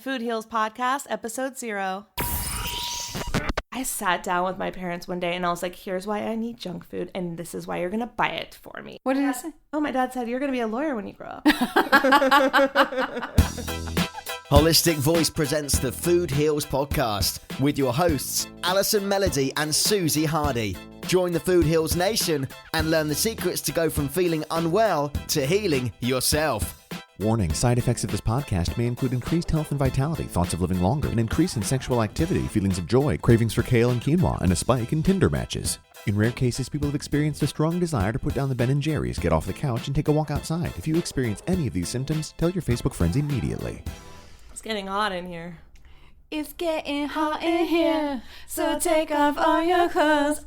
Food Heals Podcast, Episode 0. I sat down with my parents one day and I was like, here's why I need junk food and this is why you're going to buy it for me. What did he say? Oh, my dad said, you're going to be a lawyer when you grow up. Holistic Voice presents the Food Heals Podcast with your hosts, Allison Melody and Suzy Hardy. Join the Food Heals Nation and learn the secrets to go from feeling unwell to healing yourself. Warning, side effects of this podcast may include increased health and vitality, thoughts of living longer, an increase in sexual activity, feelings of joy, cravings for kale and quinoa, and a spike in Tinder matches. In rare cases, people have experienced a strong desire to put down the Ben & Jerry's, get off the couch, and take a walk outside. If you experience any of these symptoms, tell your Facebook friends immediately. It's getting hot in here. It's getting hot in here, so take off all your clothes.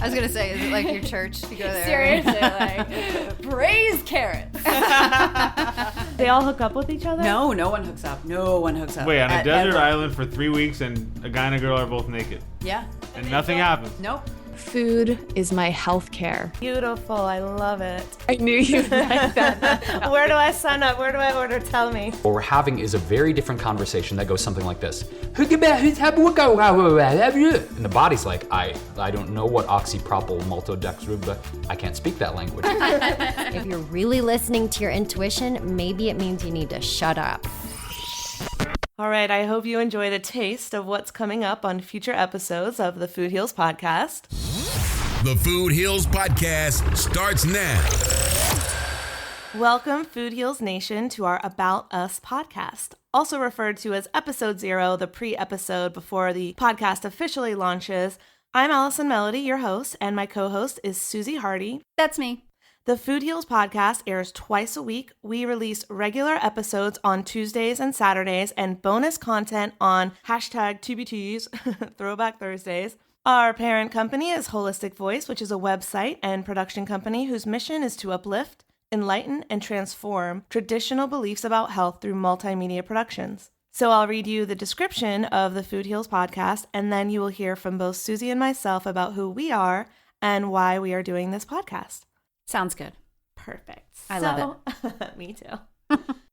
I was going to say, is it like your church? You go there. Seriously, like, praise carrots. They all hook up with each other? No, no one hooks up. No one hooks up. Wait, on a desert island for 3 weeks and a guy and a girl are both naked. Yeah. And nothing happens. Nope. Food is my health care. Beautiful. I love it. I knew you'd like that. Where do I sign up? Where do I order? Tell me. What we're having is a very different conversation that goes something like this. And the body's like, I don't know what oxypropyl maltodextrin, I can't speak that language. If you're really listening to your intuition, maybe it means you need to shut up. All right, I hope you enjoyed a taste of what's coming up on future episodes of the Food Heals Podcast. The Food Heals Podcast starts now. Welcome, Food Heals Nation, to our About Us podcast, also referred to as Episode 0, the pre-episode before the podcast officially launches. I'm Allison Melody, your host, and my co-host is Suzy Hardy. That's me. The Food Heals podcast airs twice a week. We release regular episodes on Tuesdays and Saturdays and bonus content on #TBTs, Throwback Thursdays. Our parent company is Holistic Voice, which is a website and production company whose mission is to uplift, enlighten, and transform traditional beliefs about health through multimedia productions. So I'll read you the description of the Food Heals podcast, and then you will hear from both Suzy and myself about who we are and why we are doing this podcast. Sounds good. Perfect. I love it. Me too.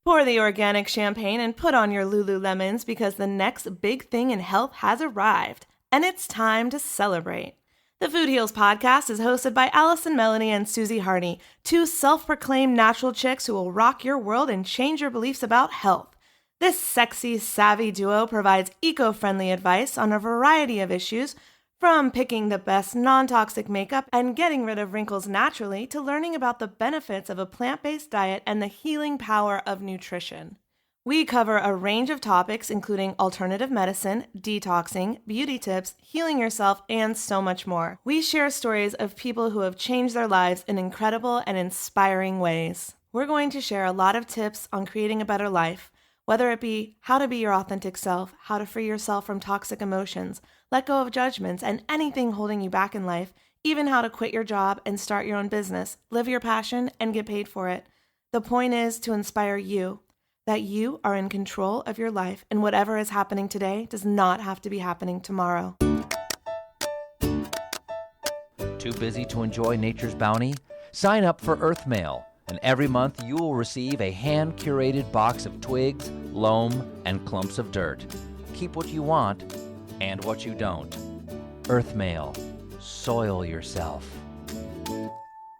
Pour the organic champagne and put on your Lululemons because the next big thing in health has arrived, and it's time to celebrate. The Food Heals podcast is hosted by Allison Melody and Suzy Hardy, two self-proclaimed natural chicks who will rock your world and change your beliefs about health. This sexy, savvy duo provides eco-friendly advice on a variety of issues, from picking the best non-toxic makeup and getting rid of wrinkles naturally to learning about the benefits of a plant-based diet and the healing power of nutrition. We cover a range of topics including alternative medicine, detoxing, beauty tips, healing yourself, and so much more. We share stories of people who have changed their lives in incredible and inspiring ways. We're going to share a lot of tips on creating a better life, whether it be how to be your authentic self, how to free yourself from toxic emotions, let go of judgments and anything holding you back in life, even how to quit your job and start your own business, live your passion, and get paid for it. The point is to inspire you, that you are in control of your life and whatever is happening today does not have to be happening tomorrow. Too busy to enjoy nature's bounty? Sign up for Earth Mail, and every month you will receive a hand-curated box of twigs, loam, and clumps of dirt. Keep what you want and what you don't. Earth Mail. Soil yourself.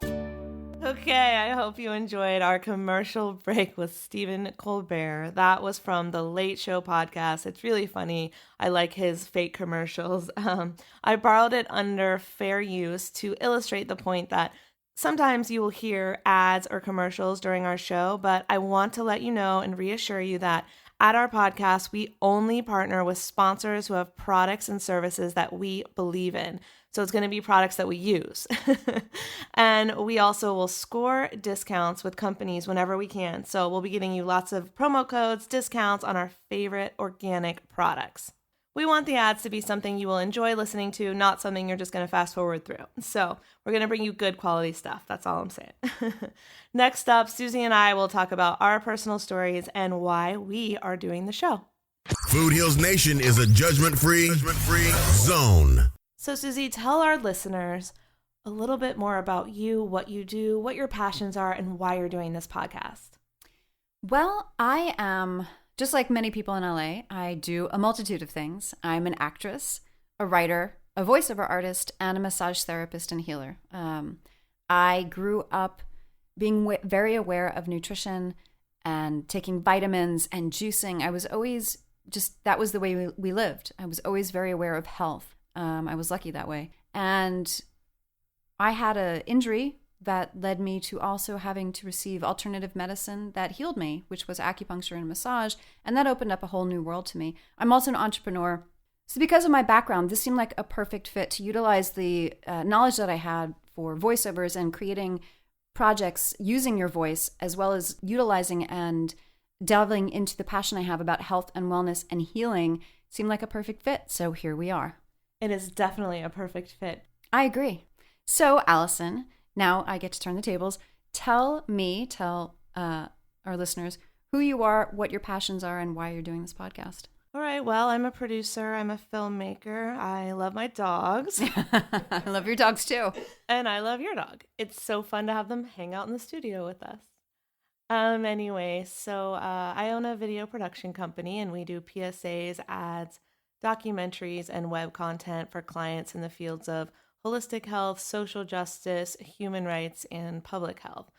Okay, I hope you enjoyed our commercial break with Stephen Colbert. That was from the Late Show podcast. It's really funny. I like his fake commercials. I borrowed it under fair use to illustrate the point that sometimes you will hear ads or commercials during our show, but I want to let you know and reassure you that at our podcast, we only partner with sponsors who have products and services that we believe in. So it's going to be products that we use. And we also will score discounts with companies whenever we can. So we'll be giving you lots of promo codes, discounts on our favorite organic products. We want the ads to be something you will enjoy listening to, not something you're just going to fast forward through. So we're going to bring you good quality stuff. That's all I'm saying. Next up, Suzy and I will talk about our personal stories and why we are doing the show. Food Heals Nation is a judgment-free zone. So Suzy, tell our listeners a little bit more about you, what you do, what your passions are, and why you're doing this podcast. Well, I am, just like many people in LA, I do a multitude of things. I'm an actress, a writer, a voiceover artist, and a massage therapist and healer. I grew up being very aware of nutrition and taking vitamins and juicing. I was always that was the way we lived. I was always very aware of health. I was lucky that way. And I had an injury that led me to also having to receive alternative medicine that healed me, which was acupuncture and massage. And that opened up a whole new world to me. I'm also an entrepreneur. So because of my background, this seemed like a perfect fit to utilize the knowledge that I had for voiceovers and creating projects using your voice, as well as utilizing and delving into the passion I have about health and wellness and healing. Seemed like a perfect fit. So here we are. It is definitely a perfect fit. I agree. So Allison, now I get to turn the tables. Tell our listeners who you are, what your passions are, and why you're doing this podcast. All right. Well, I'm a producer. I'm a filmmaker. I love my dogs. I love your dogs too. And I love your dog. It's so fun to have them hang out in the studio with us. Anyway, so I own a video production company, and we do PSAs, ads, documentaries, and web content for clients in the fields of holistic health, social justice, human rights, and public health.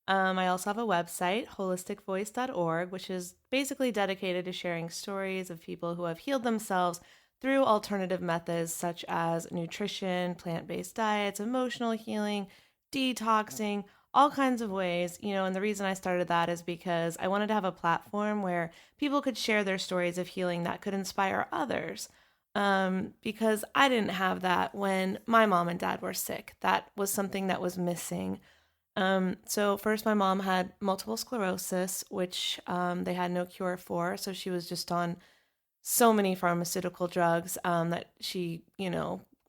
I also have a website, holisticvoice.org, which is basically dedicated to sharing stories of people who have healed themselves through alternative methods such as nutrition, plant-based diets, emotional healing, detoxing, all kinds of ways, and the reason I started that is because I wanted to have a platform where people could share their stories of healing that could inspire others. Because I didn't have that when my mom and dad were sick. That was something that was missing. So first my mom had multiple sclerosis, which they had no cure for. So she was just on so many pharmaceutical drugs that she,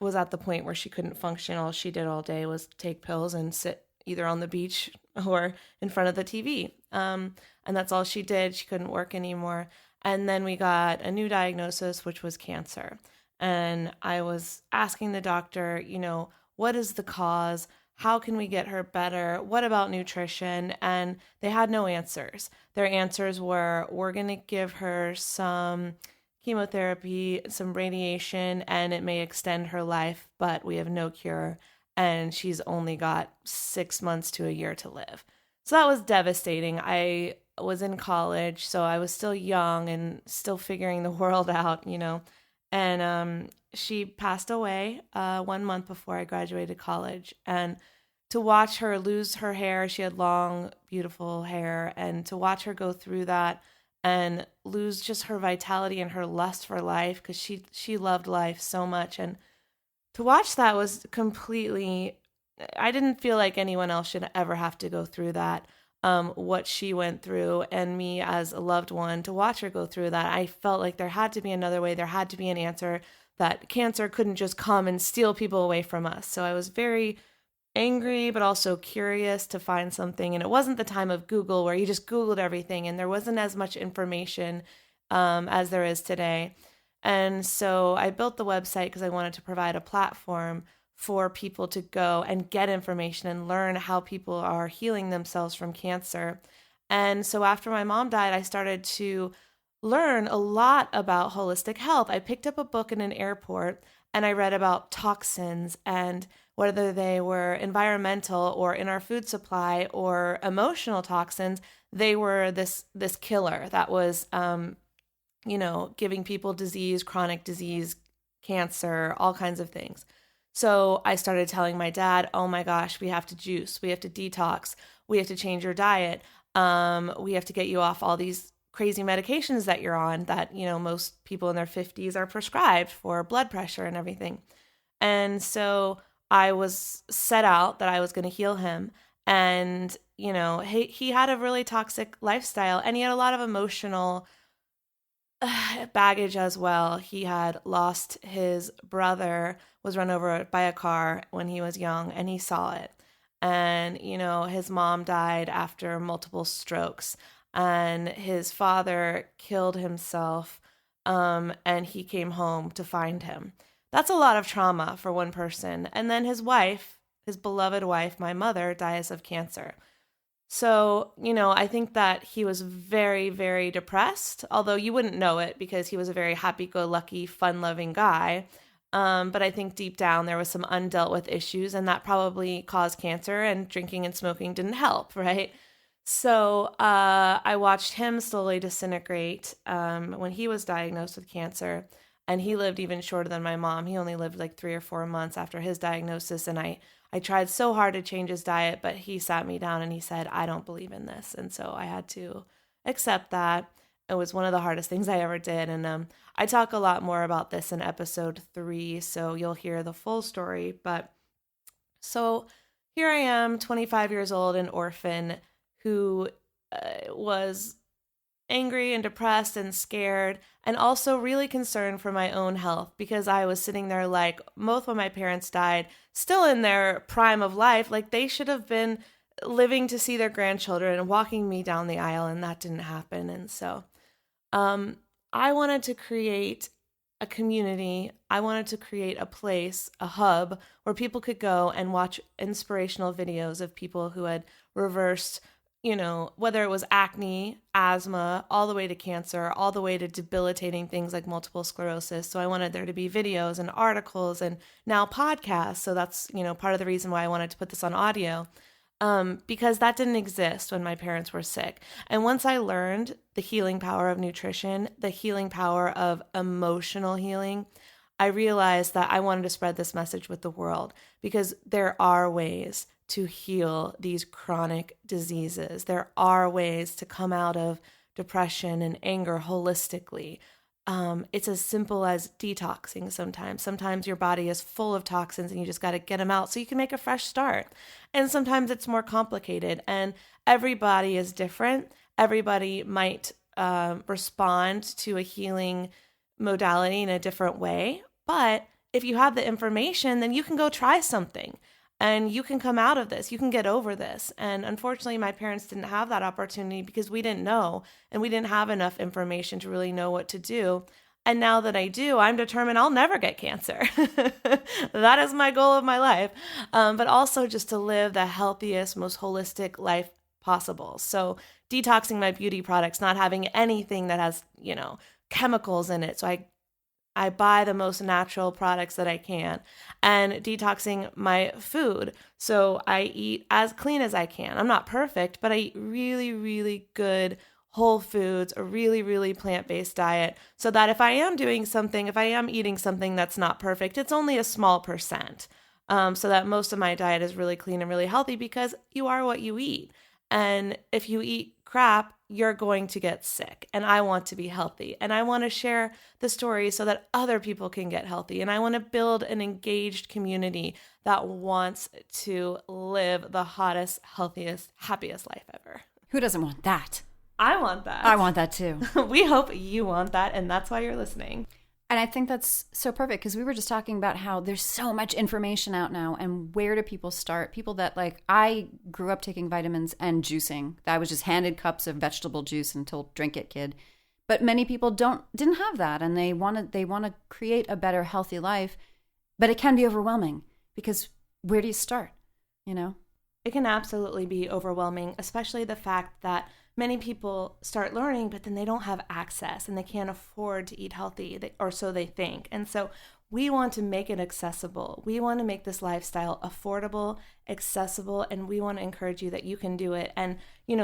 was at the point where she couldn't function. All she did all day was take pills and sit either on the beach or in front of the TV. And that's all she did. She couldn't work anymore. And then we got a new diagnosis, which was cancer. And I was asking the doctor, what is the cause? How can we get her better? What about nutrition? And they had no answers. Their answers were, we're going to give her some chemotherapy, some radiation, and it may extend her life, but we have no cure. And she's only got 6 months to a year to live. So that was devastating. I was in college, so I was still young and still figuring the world out, And she passed away 1 month before I graduated college. And to watch her lose her hair, she had long, beautiful hair, and to watch her go through that and lose just her vitality and her lust for life, because she loved life so much. And to watch that was completely, I didn't feel like anyone else should ever have to go through that. What she went through, and me as a loved one, to watch her go through that, I felt like there had to be another way. There had to be an answer, that cancer couldn't just come and steal people away from us. So I was very angry, but also curious to find something. And it wasn't the time of Google where you just Googled everything, and there wasn't as much information as there is today. And so I built the website because I wanted to provide a platform for people to go and get information and learn how people are healing themselves from cancer. And so after my mom died, I started to learn a lot about holistic health. I picked up a book in an airport and I read about toxins and whether they were environmental or in our food supply or emotional toxins, they were this killer that was, giving people disease, chronic disease, cancer, all kinds of things. So I started telling my dad, oh my gosh, we have to juice, we have to detox, we have to change your diet, we have to get you off all these crazy medications that you're on that, most people in their 50s are prescribed for blood pressure and everything. And so I was set out that I was going to heal him. And, he had a really toxic lifestyle, and he had a lot of emotional baggage as well. He had lost his brother, was run over by a car when he was young, and he saw it. And, his mom died after multiple strokes, and his father killed himself, and he came home to find him. That's a lot of trauma for one person. And then his wife, his beloved wife, my mother, dies of cancer. So, I think that he was very, very depressed, although you wouldn't know it because he was a very happy-go-lucky, fun-loving guy. But I think deep down there was some undealt with issues, and that probably caused cancer, and drinking and smoking didn't help, right? So I watched him slowly disintegrate when he was diagnosed with cancer, and he lived even shorter than my mom. He only lived like 3 or 4 months after his diagnosis, and I tried so hard to change his diet, but he sat me down and he said, I don't believe in this. And so I had to accept that. It was one of the hardest things I ever did. And I talk a lot more about this in episode 3, so you'll hear the full story. But so here I am, 25 years old, an orphan who was angry and depressed and scared, and also really concerned for my own health, because I was sitting there like, both when my parents died, still in their prime of life, like they should have been living to see their grandchildren and walking me down the aisle, and that didn't happen. And so I wanted to create a community. I wanted to create a place, a hub, where people could go and watch inspirational videos of people who had reversed, whether it was acne, asthma, all the way to cancer, all the way to debilitating things like multiple sclerosis. So I wanted there to be videos and articles and now podcasts. So that's, part of the reason why I wanted to put this on audio, because that didn't exist when my parents were sick. And once I learned the healing power of nutrition, the healing power of emotional healing, I realized that I wanted to spread this message with the world, because there are ways to heal these chronic diseases. There are ways to come out of depression and anger holistically. It's as simple as detoxing sometimes. Sometimes your body is full of toxins and you just got to get them out so you can make a fresh start. And sometimes it's more complicated, and everybody is different. Everybody might respond to a healing modality in a different way. But if you have the information, then you can go try something. And you can come out of this. You can get over this. And unfortunately, my parents didn't have that opportunity because we didn't know, and we didn't have enough information to really know what to do. And now that I do, I'm determined I'll never get cancer. That is my goal of my life. But also just to live the healthiest, most holistic life possible. So detoxing my beauty products, not having anything that has, chemicals in it. So I buy the most natural products that I can, and detoxing my food. So I eat as clean as I can. I'm not perfect, but I eat really, really good whole foods, a really, really plant-based diet, so that if I am eating something that's not perfect, it's only a small percent. So that most of my diet is really clean and really healthy, because you are what you eat. And if you eat crap, you're going to get sick. And I want to be healthy. And I want to share the story so that other people can get healthy. And I want to build an engaged community that wants to live the hottest, healthiest, happiest life ever. Who doesn't want that? I want that. I want that too. We hope you want that, and that's why you're listening. And I think that's so perfect, because we were just talking about how there's so much information out now, and where do people start? People that, like, I grew up taking vitamins and juicing. I was just handed cups of vegetable juice and told, drink it, kid. But many people didn't have that, and they want to create a better, healthy life. But it can be overwhelming, because where do you start? It can absolutely be overwhelming, especially the fact that many people start learning, but then they don't have access and they can't afford to eat healthy, or so they think. And so we want to make it accessible. We want to make this lifestyle affordable, accessible, and we want to encourage you that you can do it. And,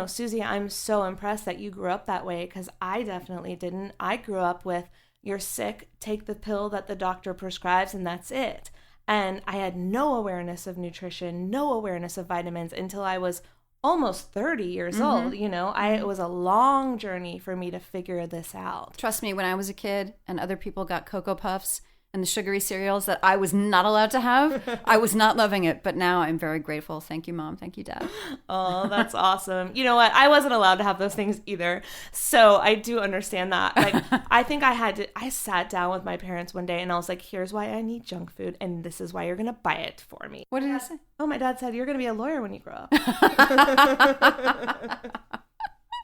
Suzy, I'm so impressed that you grew up that way, because I definitely didn't. I grew up with, you're sick, take the pill that the doctor prescribes, and that's it. And I had no awareness of nutrition, no awareness of vitamins until I was almost 30 years old. It was a long journey for me to figure this out. Trust me, when I was a kid and other people got Cocoa Puffs and the sugary cereals that I was not allowed to have, I was not loving it. But now I'm very grateful. Thank you, Mom. Thank you, Dad. Oh, that's awesome. You know what? I wasn't allowed to have those things either. So I do understand that. Like, I think I sat down with my parents one day and I was like, here's why I need junk food, and this is why you're going to buy it for me. What did he say? Oh, my dad said, you're going to be a lawyer when you grow up.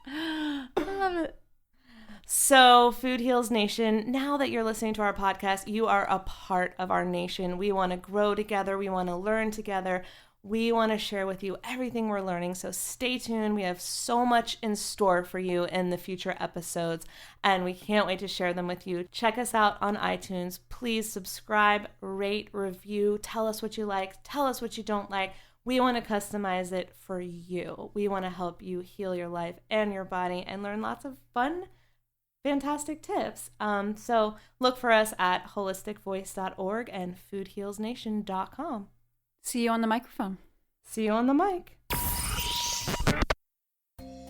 I love it. So, Food Heals Nation, now that you're listening to our podcast, you are a part of our nation. We want to grow together. We want to learn together. We want to share with you everything we're learning, so stay tuned. We have so much in store for you in the future episodes, and we can't wait to share them with you. Check us out on iTunes. Please subscribe, rate, review, tell us what you like, tell us what you don't like. We want to customize it for you. We want to help you heal your life and your body and learn lots of fun, fantastic tips. So look for us at holisticvoice.org and foodhealsnation.com. See you on the microphone. See you on the mic.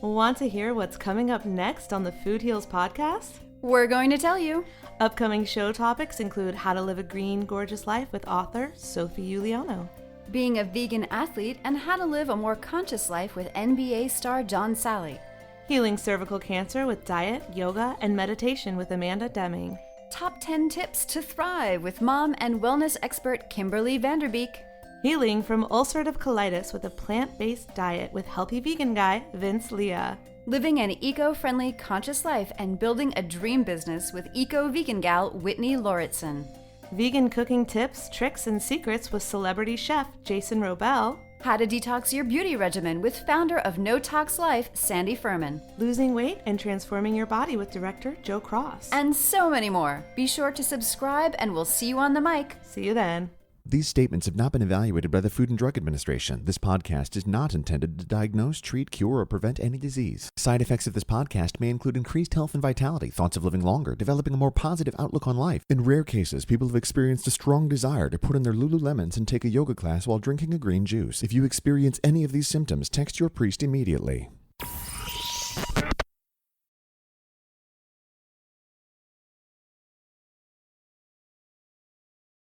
Want to hear what's coming up next on the Food Heals podcast? We're going to tell you. Upcoming show topics include how to live a green, gorgeous life with author Sophie Giuliano, Being a vegan athlete and how to live a more conscious life with NBA star John Sally, healing cervical cancer with diet, yoga, and meditation with Amanda Deming, Top 10 tips to thrive with mom and wellness expert Kimberly Vanderbeek, healing from ulcerative colitis with a plant-based diet with healthy vegan guy Vince Leah, living an eco-friendly conscious life and building a dream business with eco-vegan gal Whitney Lauritsen, vegan cooking tips, tricks, and secrets with celebrity chef Jason Robel, how to detox your beauty regimen with founder of No Tox Life, Sandy Furman, losing weight and transforming your body with director Joe Cross, and so many more. Be sure to subscribe and we'll see you on the mic. See you then. These statements have not been evaluated by the Food and Drug Administration. This podcast is not intended to diagnose, treat, cure, or prevent any disease. Side effects of this podcast may include increased health and vitality, thoughts of living longer, developing a more positive outlook on life. In rare cases, people have experienced a strong desire to put on their Lululemons and take a yoga class while drinking a green juice. If you experience any of these symptoms, text your priest immediately.